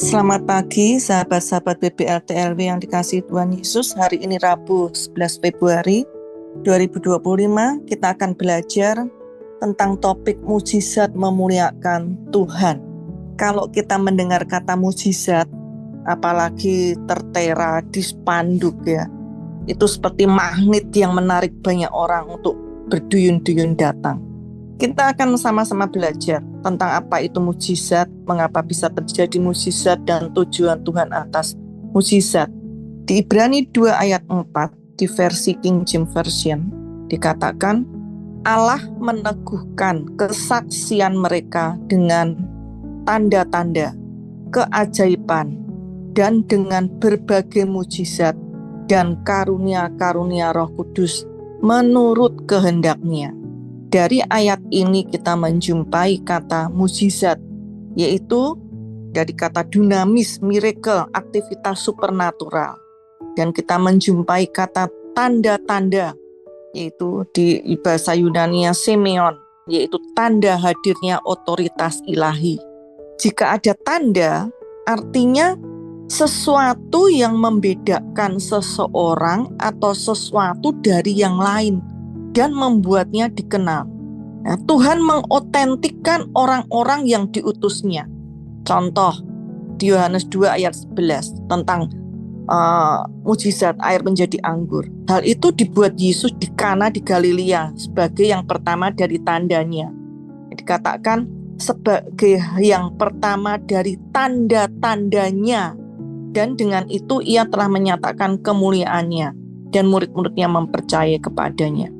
Selamat pagi sahabat-sahabat BBLTLW yang dikasihi Tuhan Yesus. Hari ini Rabu 11 Februari 2025 kita akan belajar tentang topik mujizat memuliakan Tuhan. Kalau kita mendengar kata mujizat, apalagi tertera di spanduk ya, itu seperti magnet yang menarik banyak orang untuk berduyun-duyun datang. Kita akan sama-sama belajar tentang apa itu mujizat, mengapa bisa terjadi mujizat, dan tujuan Tuhan atas mujizat. Di Ibrani 2 ayat 4 di versi King James Version dikatakan, Allah meneguhkan kesaksian mereka dengan tanda-tanda, keajaiban, dan dengan berbagai mujizat dan karunia-karunia Roh Kudus menurut kehendaknya. Dari ayat ini kita menjumpai kata mujizat, yaitu dari kata dunamis, miracle, aktivitas supernatural. Dan kita menjumpai kata tanda-tanda, yaitu di bahasa Yunani semeion, yaitu tanda hadirnya otoritas ilahi. Jika ada tanda, artinya sesuatu yang membedakan seseorang atau sesuatu dari yang lain dan membuatnya dikenal. Nah, Tuhan mengotentikkan orang-orang yang diutusnya. Contoh di Yohanes 2 ayat 11 tentang mujizat air menjadi anggur. Hal itu dibuat Yesus di Kana di Galilea sebagai yang pertama dari tandanya. Dikatakan sebagai yang pertama dari tanda-tandanya, dan dengan itu ia telah menyatakan kemuliaannya dan murid-muridnya mempercayai kepadanya.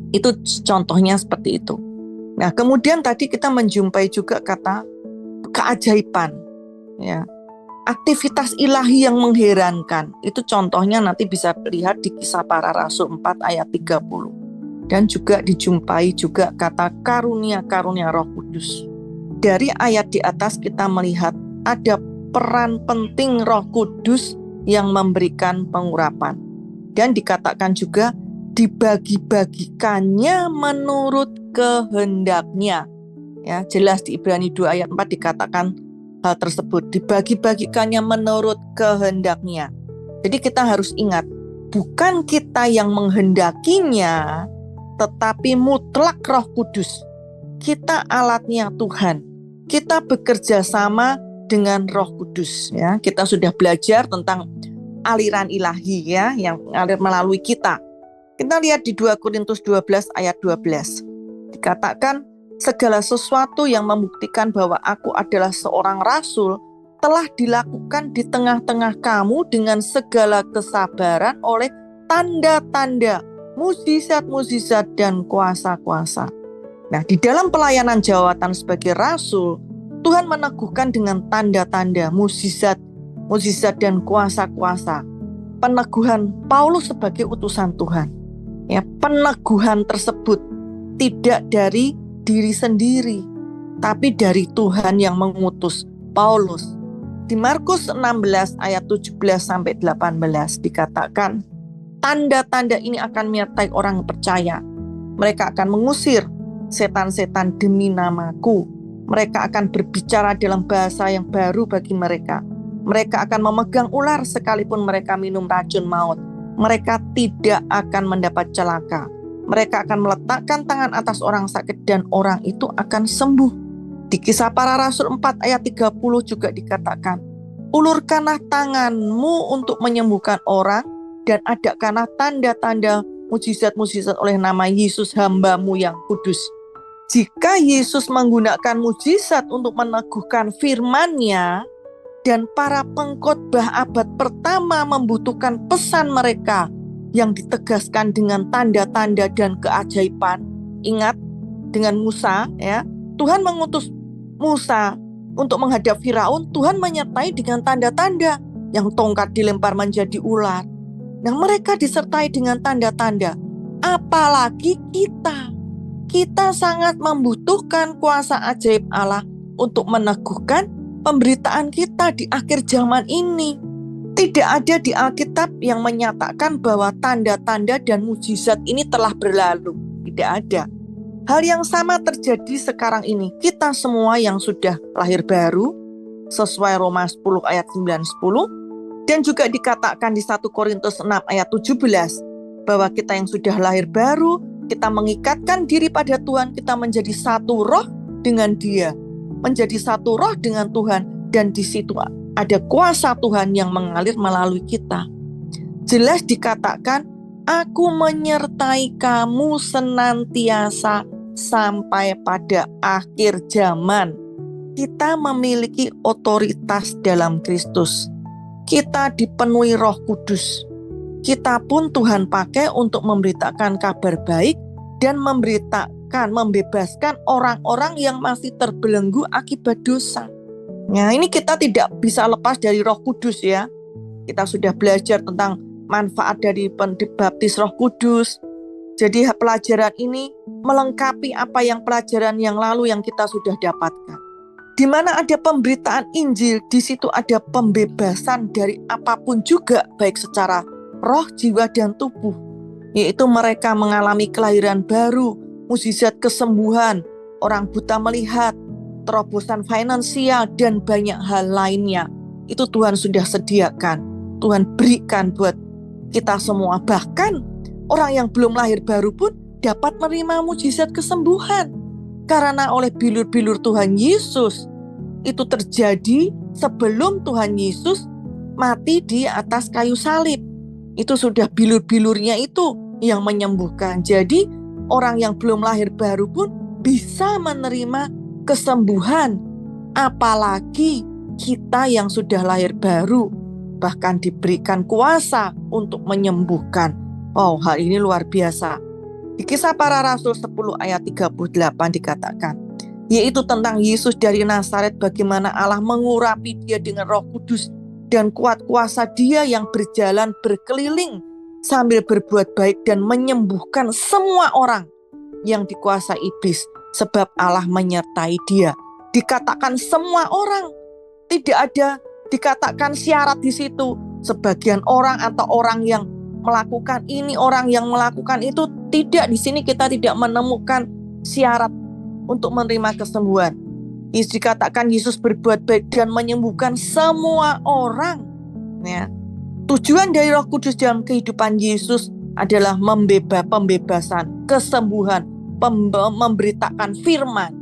Itu contohnya seperti itu. Nah, kemudian tadi kita menjumpai juga kata keajaiban, ya, aktivitas ilahi yang mengherankan. Itu contohnya nanti bisa lihat di Kisah Para Rasul 4 ayat 30. Dan juga dijumpai juga kata karunia-karunia Roh Kudus. Dari ayat di atas kita melihat ada peran penting Roh Kudus yang memberikan pengurapan. Dan dikatakan juga dibagi-bagikannya menurut kehendaknya. Ya, jelas di Ibrani 2 ayat 4 dikatakan hal tersebut, dibagi-bagikannya menurut kehendaknya. Jadi kita harus ingat, bukan kita yang menghendakinya, tetapi mutlak Roh Kudus. Kita alatnya Tuhan. Kita bekerja sama dengan Roh Kudus, ya. Kita sudah belajar tentang aliran ilahi, ya, yang ngalir melalui kita. Kita lihat di 2 Korintus 12 ayat 12. Dikatakan, segala sesuatu yang membuktikan bahwa aku adalah seorang rasul telah dilakukan di tengah-tengah kamu dengan segala kesabaran oleh tanda-tanda, mujizat-mujizat, dan kuasa-kuasa. Nah, di dalam pelayanan jawatan sebagai rasul, Tuhan meneguhkan dengan tanda-tanda, mujizat, dan kuasa-kuasa. Peneguhan Paulus sebagai utusan Tuhan. Ya, peneguhan tersebut tidak dari diri sendiri, tapi dari Tuhan yang mengutus Paulus. Di Markus 16 ayat 17 sampai 18 dikatakan, tanda-tanda ini akan menyertai orang percaya. Mereka akan mengusir setan-setan demi namaku. Mereka akan berbicara dalam bahasa yang baru bagi mereka. Mereka akan memegang ular sekalipun mereka minum racun maut. Mereka tidak akan mendapat celaka. Mereka akan meletakkan tangan atas orang sakit dan orang itu akan sembuh. Di Kisah Para Rasul 4 ayat 30 juga dikatakan, ulurkanlah tanganmu untuk menyembuhkan orang dan adakanlah tanda-tanda mujizat-mujizat oleh nama Yesus hamba-Mu yang kudus. Jika Yesus menggunakan mujizat untuk meneguhkan firman-Nya, dan para pengkhotbah abad pertama membutuhkan pesan mereka yang ditegaskan dengan tanda-tanda dan keajaiban. Ingat dengan Musa, ya, Tuhan mengutus Musa untuk menghadap Firaun. Tuhan menyertai dengan tanda-tanda, yang tongkat dilempar menjadi ular. Nah, mereka disertai dengan tanda-tanda. Apalagi kita sangat membutuhkan kuasa ajaib Allah untuk meneguhkan pemberitaan kita di akhir zaman ini. Tidak ada di Alkitab yang menyatakan bahwa tanda-tanda dan mujizat ini telah berlalu. Tidak ada. Hal yang sama terjadi sekarang ini. Kita semua yang sudah lahir baru, sesuai Roma 10 ayat 9-10. Dan juga dikatakan di 1 Korintus 6 ayat 17 bahwa kita yang sudah lahir baru, kita mengikatkan diri pada Tuhan, kita menjadi satu roh dengan Dia, menjadi satu roh dengan Tuhan, dan di situ ada kuasa Tuhan yang mengalir melalui kita. Jelas dikatakan, aku menyertai kamu senantiasa sampai pada akhir zaman. Kita memiliki otoritas dalam Kristus. Kita dipenuhi Roh Kudus. Kita pun Tuhan pakai untuk memberitakan kabar baik dan membebaskan orang-orang yang masih terbelenggu akibat dosa. Nah, ini kita tidak bisa lepas dari Roh Kudus ya. Kita sudah belajar tentang manfaat dari baptis Roh Kudus. Jadi pelajaran ini melengkapi apa yang pelajaran yang lalu yang kita sudah dapatkan. Di mana ada pemberitaan Injil, di situ ada pembebasan dari apapun juga, baik secara roh, jiwa, dan tubuh. Yaitu mereka mengalami kelahiran baru, mukjizat kesembuhan, orang buta melihat, terobosan finansial, dan banyak hal lainnya. Itu Tuhan sudah sediakan, Tuhan berikan buat kita semua. Bahkan orang yang belum lahir baru pun dapat menerima mukjizat kesembuhan. Karena oleh bilur-bilur Tuhan Yesus, itu terjadi sebelum Tuhan Yesus mati di atas kayu salib. Itu sudah bilur-bilurnya itu yang menyembuhkan. Jadi orang yang belum lahir baru pun bisa menerima kesembuhan. Apalagi kita yang sudah lahir baru, bahkan diberikan kuasa untuk menyembuhkan. Wow, hal ini luar biasa. Di Kisah Para Rasul 10 ayat 38 dikatakan, yaitu tentang Yesus dari Nazaret, bagaimana Allah mengurapi dia dengan Roh Kudus dan kuat kuasa dia yang berjalan berkeliling sambil berbuat baik dan menyembuhkan semua orang yang dikuasai iblis, sebab Allah menyertai dia. Dikatakan semua orang, tidak ada dikatakan syarat di situ. Sebagian orang atau orang yang melakukan ini, orang yang melakukan itu, tidak. Di sini kita tidak menemukan syarat untuk menerima kesembuhan. Yesus dikatakan Yesus berbuat baik dan menyembuhkan semua orang. Ya. Tujuan dari Roh Kudus dalam kehidupan Yesus adalah pembebasan, kesembuhan, memberitakan firman.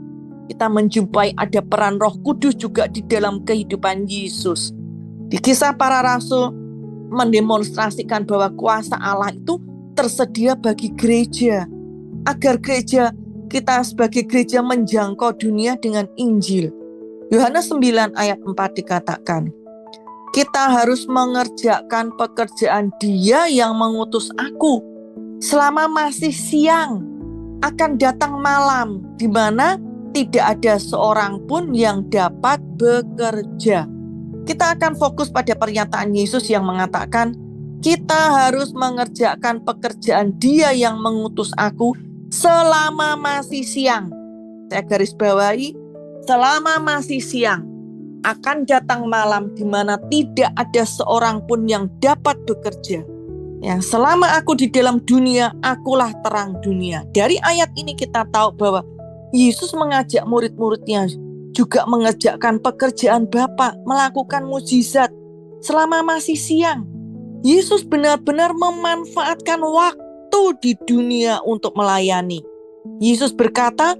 Kita menjumpai ada peran Roh Kudus juga di dalam kehidupan Yesus. Di Kisah Para Rasul mendemonstrasikan bahwa kuasa Allah itu tersedia bagi gereja, agar kita sebagai gereja menjangkau dunia dengan Injil. Yohanes 9 ayat 4 dikatakan, kita harus mengerjakan pekerjaan Dia yang mengutus aku. Selama masih siang, akan datang malam, di mana tidak ada seorang pun yang dapat bekerja. Kita akan fokus pada pernyataan Yesus yang mengatakan, kita harus mengerjakan pekerjaan Dia yang mengutus aku selama masih siang. Saya garis bawahi, selama masih siang. Akan datang malam di mana tidak ada seorang pun yang dapat bekerja. Ya, selama aku di dalam dunia, akulah terang dunia. Dari ayat ini kita tahu bahwa Yesus mengajak murid-muridnya juga mengerjakan pekerjaan Bapa, melakukan mukjizat selama masih siang. Yesus benar-benar memanfaatkan waktu di dunia untuk melayani. Yesus berkata,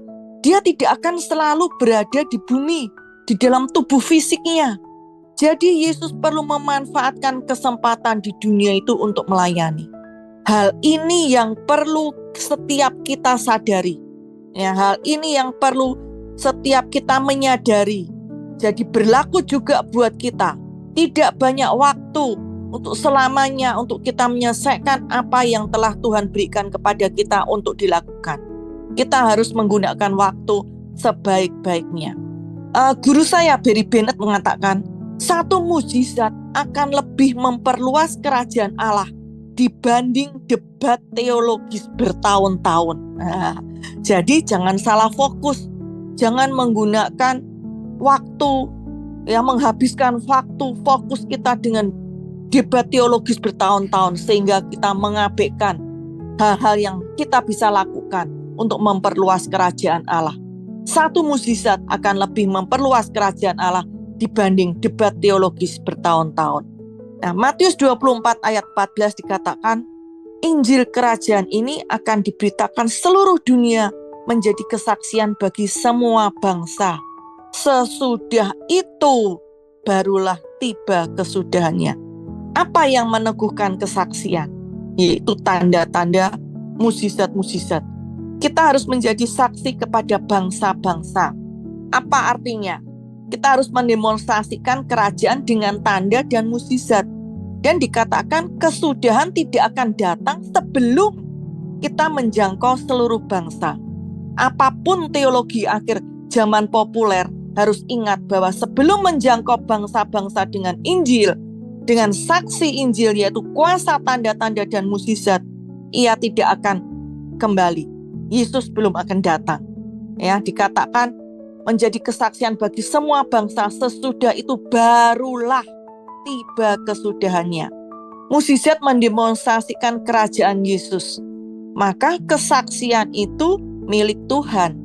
Dia tidak akan selalu berada di bumi, di dalam tubuh fisiknya. Jadi Yesus perlu memanfaatkan kesempatan di dunia itu untuk melayani. Hal ini yang perlu setiap kita sadari. Ya, hal ini yang perlu setiap kita menyadari. Jadi berlaku juga buat kita. Tidak banyak waktu untuk selamanya untuk kita menyelesaikan apa yang telah Tuhan berikan kepada kita untuk dilakukan. Kita harus menggunakan waktu sebaik-baiknya. Guru saya Barry Bennett mengatakan, satu mukjizat akan lebih memperluas kerajaan Allah dibanding debat teologis bertahun-tahun. Jadi jangan salah fokus. Jangan menggunakan waktu, ya, menghabiskan waktu fokus kita dengan debat teologis bertahun-tahun sehingga kita mengabaikan hal-hal yang kita bisa lakukan untuk memperluas kerajaan Allah. Satu mukjizat akan lebih memperluas kerajaan Allah dibanding debat teologis bertahun-tahun. Nah, Matius 24 ayat 14 dikatakan, Injil kerajaan ini akan diberitakan seluruh dunia menjadi kesaksian bagi semua bangsa. Sesudah itu barulah tiba kesudahannya. Apa yang meneguhkan kesaksian? Yaitu tanda-tanda, mukjizat-mukjizat. Kita harus menjadi saksi kepada bangsa-bangsa. Apa artinya? Kita harus mendemonstrasikan kerajaan dengan tanda dan mukjizat. Dan dikatakan kesudahan tidak akan datang sebelum kita menjangkau seluruh bangsa. Apapun teologi akhir zaman populer, harus ingat bahwa sebelum menjangkau bangsa-bangsa dengan Injil, dengan saksi Injil yaitu kuasa tanda-tanda dan mukjizat, ia tidak akan kembali. Yesus belum akan datang. Ya, dikatakan menjadi kesaksian bagi semua bangsa, sesudah itu barulah tiba kesudahannya. Mukjizat mendemonstrasikan kerajaan Yesus. Maka kesaksian itu milik Tuhan.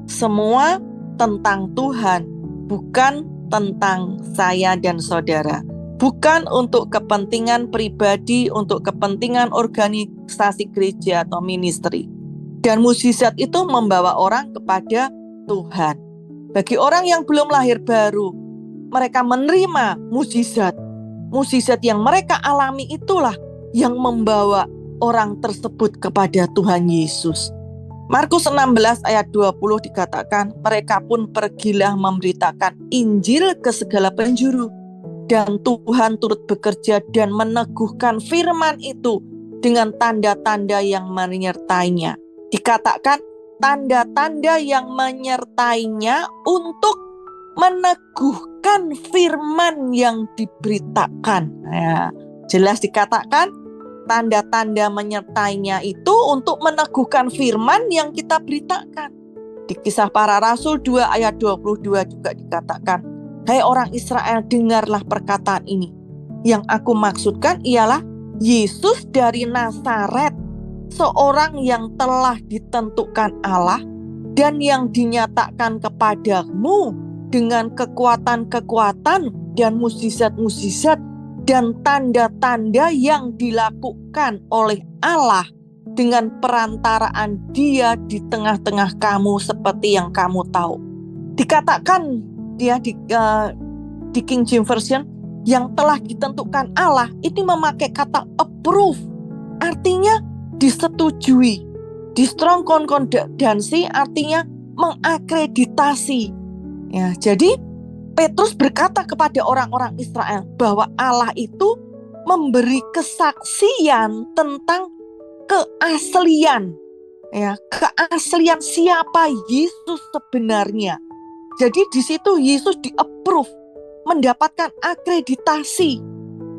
Semua tentang Tuhan, bukan tentang saya dan saudara. Bukan untuk kepentingan pribadi, untuk kepentingan organisasi gereja atau ministry. Dan mukjizat itu membawa orang kepada Tuhan. Bagi orang yang belum lahir baru, mereka menerima mukjizat. Mukjizat yang mereka alami itulah yang membawa orang tersebut kepada Tuhan Yesus. Markus 16 ayat 20 dikatakan, mereka pun pergilah memberitakan Injil ke segala penjuru. Dan Tuhan turut bekerja dan meneguhkan firman itu dengan tanda-tanda yang menyertainya. Dikatakan tanda-tanda yang menyertainya untuk meneguhkan firman yang diberitakan. Ya, jelas dikatakan tanda-tanda menyertainya itu untuk meneguhkan firman yang kita beritakan. Di Kisah Para Rasul 2 ayat 22 juga dikatakan, hai orang Israel, dengarlah perkataan ini. Yang aku maksudkan ialah Yesus dari Nazaret, seorang yang telah ditentukan Allah dan yang dinyatakan kepadamu dengan kekuatan-kekuatan dan mukjizat-mukjizat dan tanda-tanda yang dilakukan oleh Allah dengan perantaraan Dia di tengah-tengah kamu seperti yang kamu tahu. Dikatakan dia di King James Version, yang telah ditentukan Allah, ini memakai kata approve, artinya disetujui. Di Strong Concordance artinya mengakreditasi. Ya, jadi Petrus berkata kepada orang-orang Israel bahwa Allah itu memberi kesaksian tentang keaslian, ya, keaslian siapa Yesus sebenarnya. Jadi di situ Yesus di-approve, mendapatkan akreditasi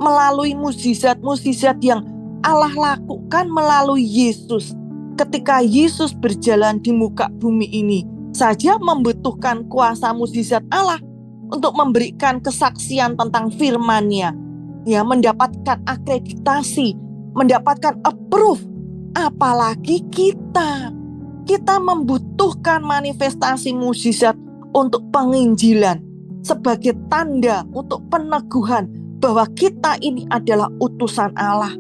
melalui mukjizat-mukjizat yang Allah lakukan melalui Yesus. Ketika Yesus berjalan di muka bumi ini saja membutuhkan kuasa mukjizat Allah untuk memberikan kesaksian tentang firman-Nya, ya, mendapatkan akreditasi, mendapatkan approve. Apalagi kita membutuhkan manifestasi mukjizat untuk penginjilan sebagai tanda untuk peneguhan bahwa kita ini adalah utusan Allah,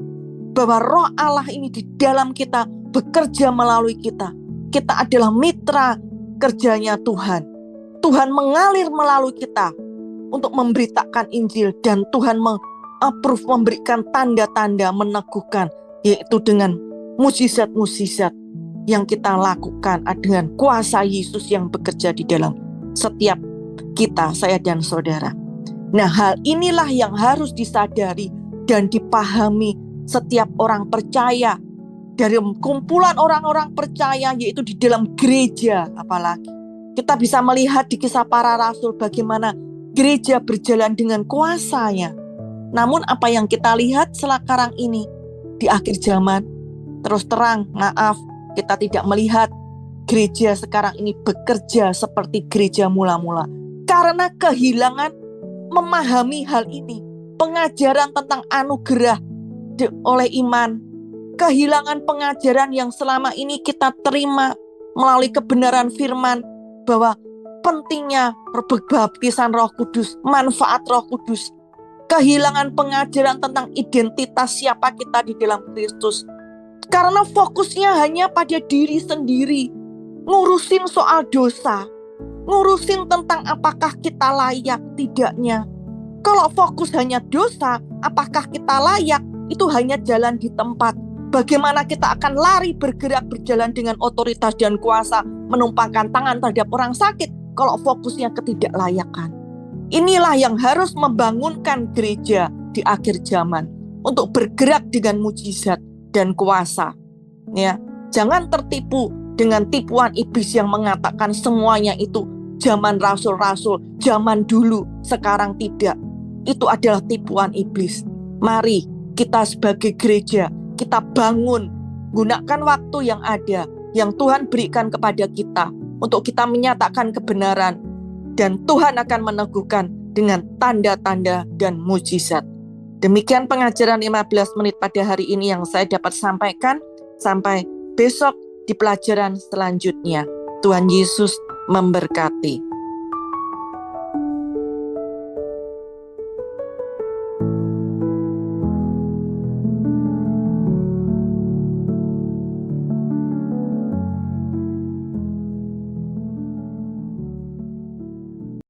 bahwa Roh Allah ini di dalam kita bekerja melalui kita. Kita adalah mitra kerjanya Tuhan. Tuhan mengalir melalui kita untuk memberitakan Injil, dan Tuhan approve, memberikan tanda-tanda meneguhkan, yaitu dengan mukjizat-mukjizat yang kita lakukan dengan kuasa Yesus yang bekerja di dalam setiap kita, saya dan saudara. Nah, hal inilah yang harus disadari dan dipahami setiap orang percaya, dari kumpulan orang-orang percaya, yaitu di dalam gereja. Apalagi kita bisa melihat di Kisah Para Rasul bagaimana gereja berjalan dengan kuasanya. Namun apa yang kita lihat sekarang ini di akhir zaman, terus terang, maaf, kita tidak melihat gereja sekarang ini bekerja seperti gereja mula-mula. Karena kehilangan memahami hal ini. Pengajaran tentang anugerah oleh iman. Kehilangan pengajaran yang selama ini kita terima melalui kebenaran firman, bahwa pentingnya baptisan Roh Kudus, manfaat Roh Kudus, kehilangan pengajaran tentang identitas siapa kita di dalam Kristus. Karena fokusnya hanya pada diri sendiri, ngurusin soal dosa, ngurusin tentang apakah kita layak tidaknya. Kalau fokus hanya dosa, apakah kita layak, itu hanya jalan di tempat. Bagaimana kita akan lari, bergerak, berjalan dengan otoritas dan kuasa, menumpangkan tangan terhadap orang sakit, kalau fokusnya ketidaklayakan. Inilah yang harus membangunkan gereja di akhir zaman, untuk bergerak dengan mujizat dan kuasa. Ya, jangan tertipu dengan tipuan iblis yang mengatakan semuanya itu zaman rasul-rasul, zaman dulu, sekarang tidak. Itu adalah tipuan iblis. Mari kita sebagai gereja, kita bangun, gunakan waktu yang ada, yang Tuhan berikan kepada kita, untuk kita menyatakan kebenaran, dan Tuhan akan meneguhkan dengan tanda-tanda dan mujizat. Demikian pengajaran 15 menit pada hari ini yang saya dapat sampaikan. Sampai besok di pelajaran selanjutnya. Tuhan Yesus memberkati.